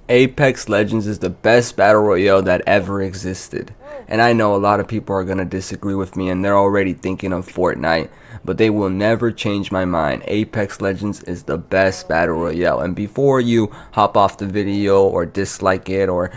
Apex Legends is the best battle royale that ever existed. And I know a lot of people are going to disagree with me and they're already thinking of Fortnite, but they will never change my mind. Apex Legends is the best battle royale. And before you hop off the video or dislike it or,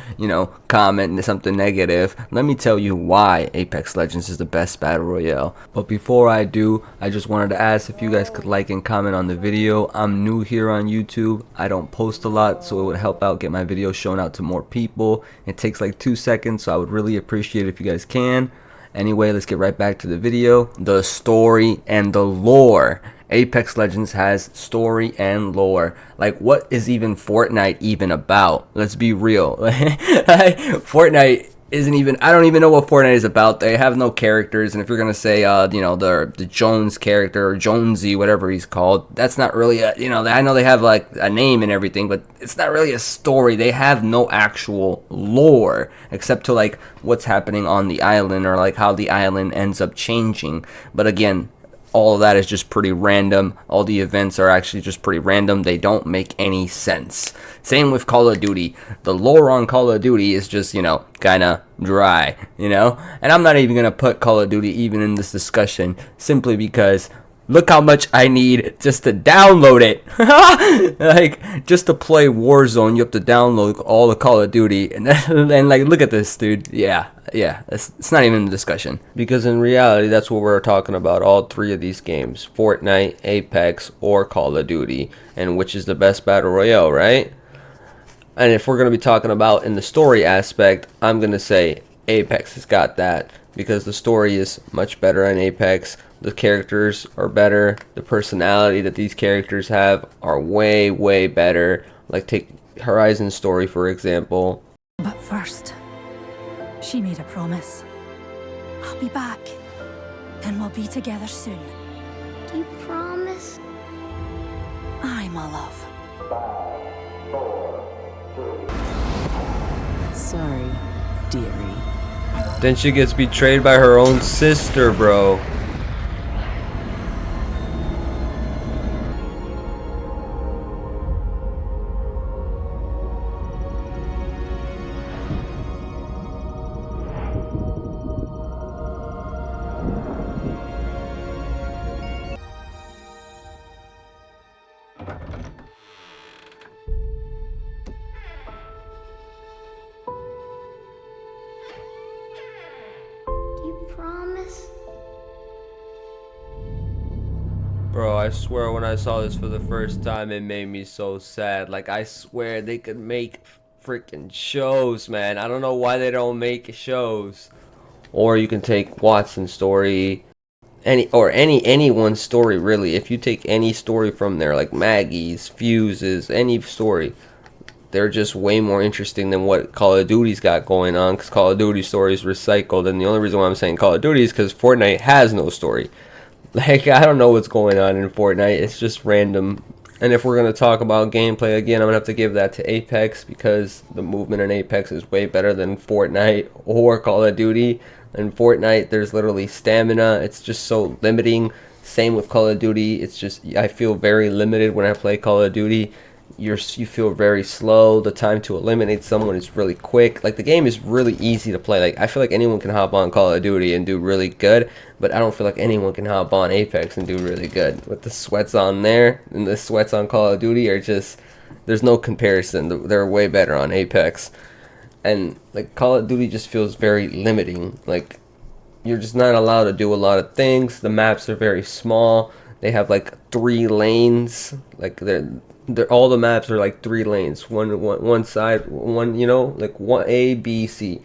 comment something negative, let me tell you why Apex Legends is the best battle royale. But before I do, I just wanted to ask if you guys could like and comment on the video. I'm new here on YouTube. I don't post a lot, so it would help out get my videos shown out to more people. It takes like 2 seconds, so I would really appreciate it if you guys can. Anyway, let's get right back to the video. The story and the lore. Apex Legends has story and lore. Like, what is even Fortnite even about? Let's be real. Fortnite isn't even, I don't even know what Fortnite is about. They have no characters, and if you're gonna say the Jones character or Jonesy, whatever he's called, that's not really a, I know they have like a name and everything, but it's not really a story. They have no actual lore except to like what's happening on the island or like how the island ends up changing. But again, all of that is just pretty random. All the events are actually just pretty random. They don't make any sense. Same with Call of Duty. The lore on Call of Duty is just, kind of dry, And I'm not even going to put Call of Duty even in this discussion simply because look how much I need just to download it. Like, just to play Warzone, you have to download all the Call of Duty. And then like, look at this, dude. Yeah, it's not even a discussion. Because in reality, that's what we're talking about. All three of these games. Fortnite, Apex, or Call of Duty. And which is the best battle royale, right? And if we're going to be talking about in the story aspect, I'm going to say Apex has got that. Because the story is much better on Apex. The characters are better. The personality that these characters have are way, way better. Like, take Horizon's story, for example. But first, she made a promise. I'll be back, and we'll be together soon. Do you promise? Aye, my love. 5, 4, 3. Sorry, dearie. Then she gets betrayed by her own sister, bro. Promise? Bro, I swear when I saw this for the first time, it made me so sad. Like, I swear they could make freaking shows, man. I don't know why they don't make shows. Or you can take Watson's story, anyone's story, really. If you take any story from there, like Maggie's, Fuse's, any story, they're just way more interesting than what Call of Duty's got going on, because Call of Duty story is recycled. And the only reason why I'm saying Call of Duty is because Fortnite has no story. Like, I don't know what's going on in Fortnite. It's just random. And if we're going to talk about gameplay again, I'm going to have to give that to Apex, because the movement in Apex is way better than Fortnite or Call of Duty. In Fortnite, there's literally stamina. It's just so limiting. Same with Call of Duty. It's just, I feel very limited when I play Call of Duty. You feel very slow. The time to eliminate someone is really quick. Like, the game is really easy to play. Like, I feel like anyone can hop on Call of Duty and do really good, but I don't feel like anyone can hop on Apex and do really good. With the sweats on there and the sweats on Call of Duty are just, there's no comparison. They're way better on Apex. And like, Call of Duty just feels very limiting. Like, you're just not allowed to do a lot of things. The maps are very small. They have like 3 lanes. Like, they're all the maps are like 3 lanes. One side, one, like one A B C,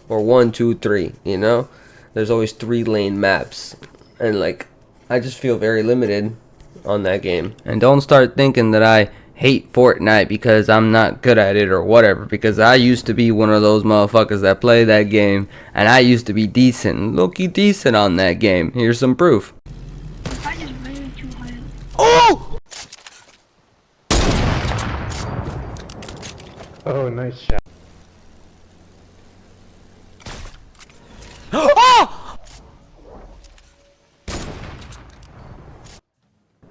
or 1 2 3. There's always 3 lane maps, and like, I just feel very limited on that game. And don't start thinking that I hate Fortnite because I'm not good at it or whatever, because I used to be one of those motherfuckers that play that game, and I used to be decent, low-key decent on that game. Here's some proof. I just ran too high. Oh! Oh, nice shot. Oh!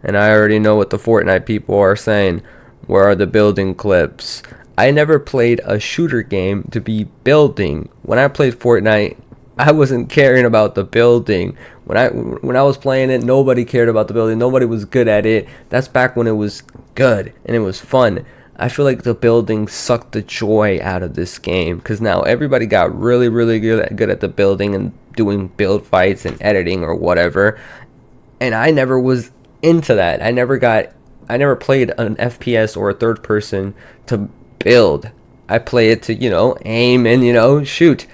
And I already know what the Fortnite people are saying. Where are the building clips? I never played a shooter game to be building. When I played Fortnite, I wasn't caring about the building. When I was playing it, nobody cared about the building. Nobody was good at it. That's back when it was good and it was fun. I feel like the building sucked the joy out of this game because now everybody got really, really good at the building and doing build fights and editing or whatever. And I never was into that. I never played an FPS or a third person to build. I play it to, aim and, shoot.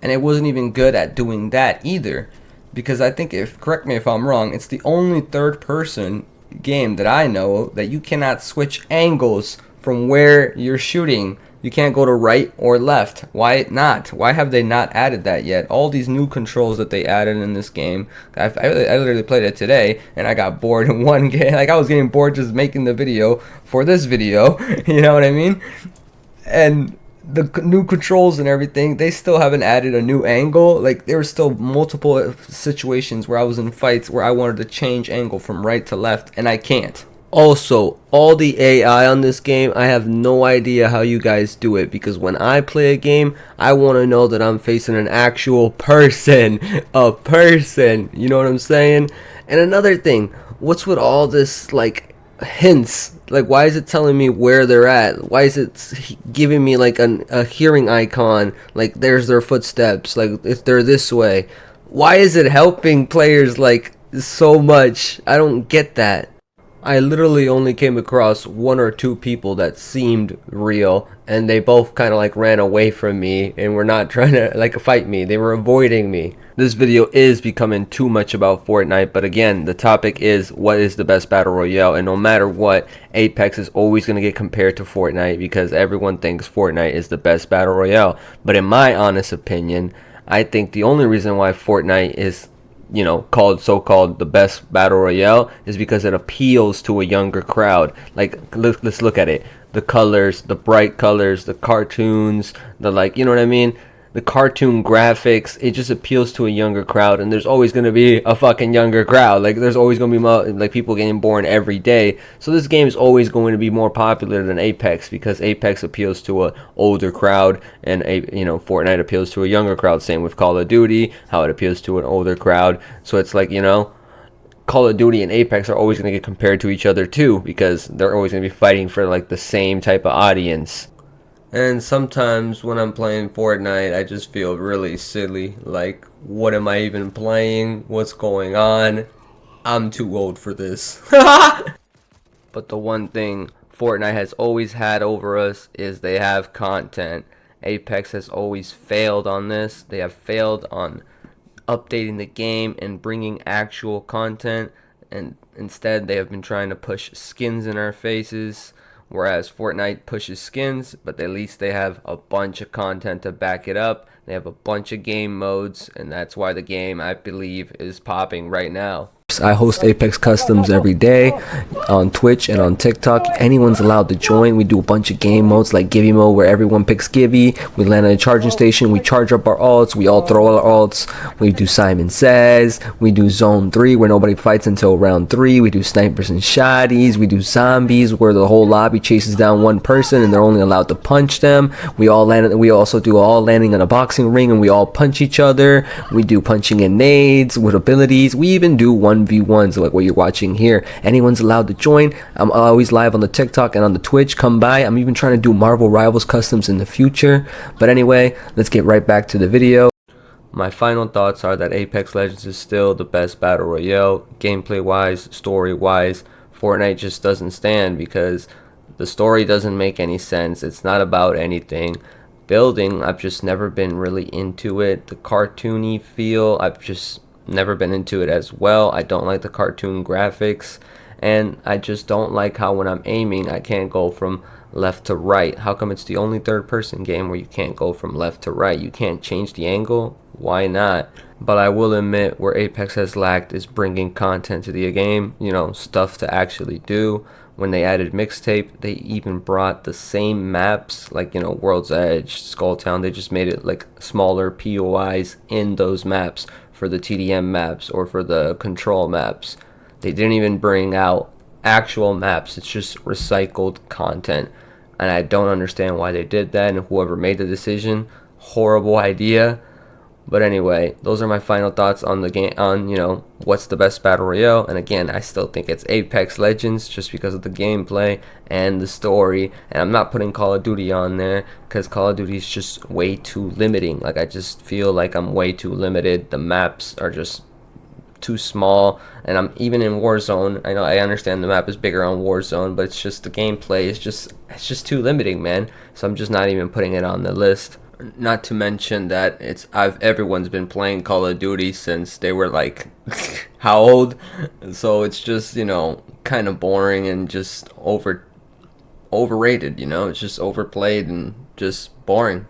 And it wasn't even good at doing that either. Because I think, correct me if I'm wrong, it's the only third person game that I know that you cannot switch angles from where you're shooting. You can't go to right or left. Why not? Why have they not added that yet? All these new controls that they added in this game. I literally played it today and I got bored in one game. Like I was getting bored just making the video for this video. You know what I mean? And the new controls and everything, they still haven't added a new angle. Like there were still multiple situations where I was in fights where I wanted to change angle from right to left and I can't. Also, all the AI on this game, I have no idea how you guys do it, because when I play a game, I want to know that I'm facing an actual person, a person, you know what I'm saying? And another thing, what's with all this like hints? Like why is it telling me where they're at? Why is it giving me like a hearing icon, like there's their footsteps, like if they're this way? Why is it helping players like so much? I don't get that. I literally only came across one or two people that seemed real, and they both kind of like ran away from me and were not trying to like fight me. They were avoiding me. This video is becoming too much about Fortnite, but again, the topic is what is the best battle royale, and no matter what, Apex is always going to get compared to Fortnite because everyone thinks Fortnite is the best battle royale. But in my honest opinion, I think the only reason why Fortnite is called so-called the best battle royale is because it appeals to a younger crowd. Like let's look at it, the colors, the bright colors, the cartoons, the you know what I mean, the cartoon graphics. It just appeals to a younger crowd, and there's always going to be a fucking younger crowd. Like there's always going to be like people getting born every day, so this game is always going to be more popular than Apex because Apex appeals to a older crowd, and Fortnite appeals to a younger crowd. Same with Call of Duty, how it appeals to an older crowd. So it's like Call of Duty and Apex are always going to get compared to each other too because they're always going to be fighting for like the same type of audience. And sometimes when I'm playing Fortnite, I just feel really silly. Like, what am I even playing? What's going on? I'm too old for this. But the one thing Fortnite has always had over us is they have content. Apex has always failed on this. They have failed on updating the game and bringing actual content. And instead, they have been trying to push skins in our faces. Whereas Fortnite pushes skins, but at least they have a bunch of content to back it up. They have a bunch of game modes, and that's why the game, I believe, is popping right now. I host Apex Customs every day on Twitch and on TikTok. Anyone's allowed to join. We do a bunch of game modes like Gibby mode where everyone picks Gibby. We land at a charging station. We charge up our alts. We all throw our alts. We do Simon Says. We do Zone 3 where nobody fights until round 3. We do snipers and shotties. We do zombies where the whole lobby chases down one person and they're only allowed to punch them. We also do all landing in a boxing ring and we all punch each other. We do punching in nades with abilities. We even do 1v1s like what you're watching here. Anyone's allowed to join. I'm always live on the TikTok and on the Twitch. Come by. I'm even trying to do Marvel Rivals customs in the future. But anyway, let's get right back to the video. My final thoughts are that Apex Legends is still the best battle royale. Gameplay wise, story wise, Fortnite just doesn't stand because the story doesn't make any sense. It's not about anything. Building, I've just never been really into it. The cartoony feel, I've just never been into it as well. I don't like the cartoon graphics, and I just don't like how when I'm aiming I can't go from left to right. How come it's the only third person game where you can't go from left to right? You can't change the angle? Why not? But I will admit where Apex has lacked is bringing content to the game, stuff to actually do. When they added mixtape, they even brought the same maps like World's Edge, Skulltown. They just made it like smaller POIs in those maps for the TDM maps or for the control maps. They didn't even bring out actual maps. It's just recycled content, and I don't understand why they did that, and whoever made the decision, horrible idea. But anyway, those are my final thoughts on the game, on, you know, what's the best battle royale. And again, I still think it's Apex Legends, just because of the gameplay and the story. And I'm not putting Call of Duty on there because Call of Duty is just way too limiting. Like, I just feel like I'm way too limited. The maps are just too small, and I'm even in Warzone. I understand the map is bigger on Warzone, but it's just the gameplay is just too limiting, man. So I'm just not even putting it on the list. Not to mention that everyone's been playing Call of Duty since they were like how old? So it's just, you know, kind of boring and just overrated, you know. It's just overplayed and just boring.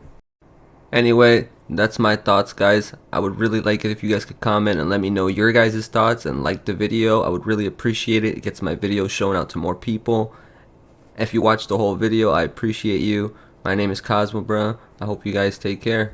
Anyway, that's my thoughts, guys. I would really like it if you guys could comment and let me know your guys' thoughts and like the video. I would really appreciate it. It gets my video shown out to more people. If you watched the whole video, I appreciate you. My name is COSMOBRUH. I hope you guys take care.